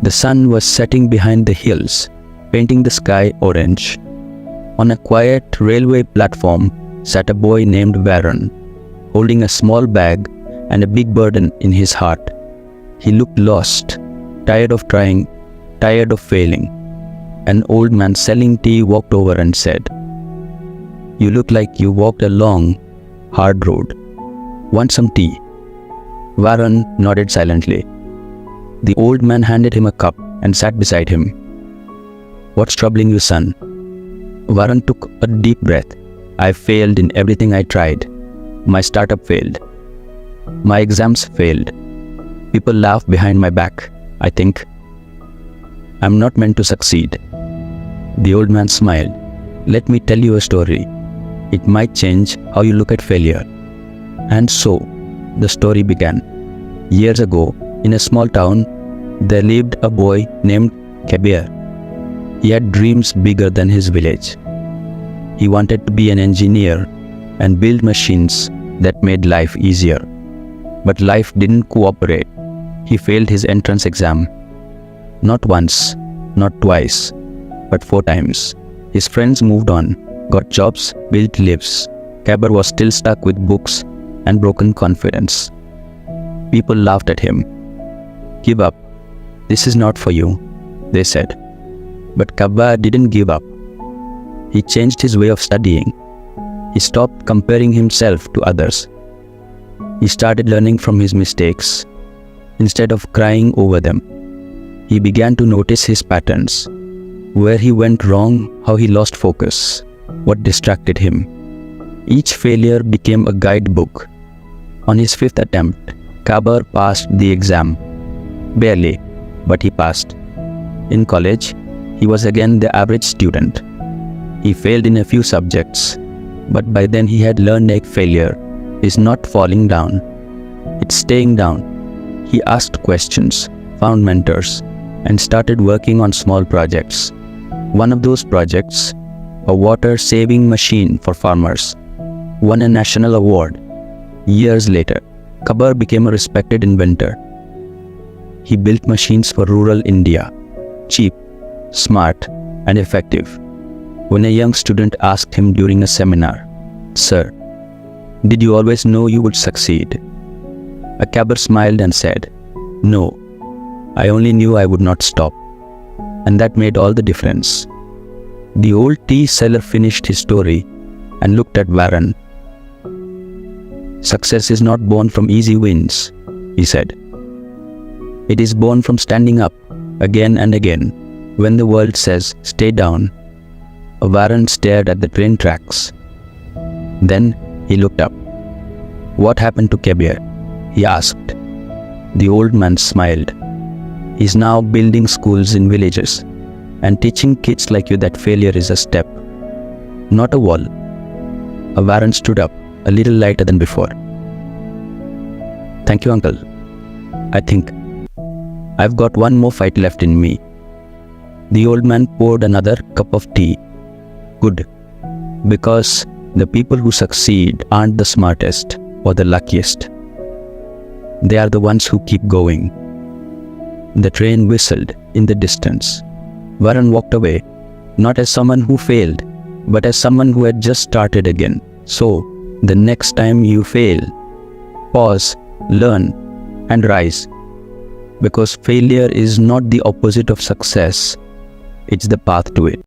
The sun was setting behind the hills, painting the sky orange. On a quiet railway platform sat a boy named Varun, holding a small bag and a big burden in his heart. He looked lost, tired of trying, tired of failing. An old man selling tea walked over and said, "You look like you walked a long, hard road. Want some tea?" Varun nodded silently. The old man handed him a cup and sat beside him. "What's troubling you, son?" Varun took a deep breath. "I failed in everything I tried. My startup failed. My exams failed. People laugh behind my back, I think. I'm not meant to succeed." The old man smiled. "Let me tell you a story. It might change how you look at failure." And so, the story began. Years ago, in a small town, there lived a boy named Kabir. He had dreams bigger than his village. He wanted to be an engineer and build machines that made life easier. But life didn't cooperate. He failed his entrance exam. Not once, not twice, but 4 times. His friends moved on, got jobs, built lives. Kabir was still stuck with books and broken confidence. People laughed at him. "Give up. This is not for you," they said. But Kabir didn't give up. He changed his way of studying. He stopped comparing himself to others. He started learning from his mistakes. Instead of crying over them, he began to notice his patterns. Where he went wrong, how he lost focus, what distracted him. Each failure became a guidebook. On his 5th attempt, Kabir passed the exam. Barely, but he passed. In college, he was again the average student. He failed in a few subjects, but by then he had learned that failure is not falling down. It's staying down. He asked questions, found mentors, and started working on small projects. One of those projects, a water-saving machine for farmers, won a national award. Years later, Kabir became a respected inventor. He built machines for rural India, cheap, smart, and effective. When a young student asked him during a seminar, "Sir, did you always know you would succeed?" Kabir smiled and said, "No, I only knew I would not stop." And that made all the difference. The old tea seller finished his story and looked at Varun. "Success is not born from easy wins," he said. "It is born from standing up again and again when the world says, 'Stay down.'" Varun stared at the train tracks. Then he looked up. "What happened to Kabir?" he asked. The old man smiled. "He's now building schools in villages and teaching kids like you that failure is a step, not a wall." Varun stood up, a little lighter than before. "Thank you, uncle. I think I've got one more fight left in me." The old man poured another cup of tea. "Good, because the people who succeed aren't the smartest or the luckiest. They are the ones who keep going." The train whistled in the distance. Varun walked away, not as someone who failed, but as someone who had just started again. So, the next time you fail, pause, learn, and rise. Because failure is not the opposite of success, it's the path to it.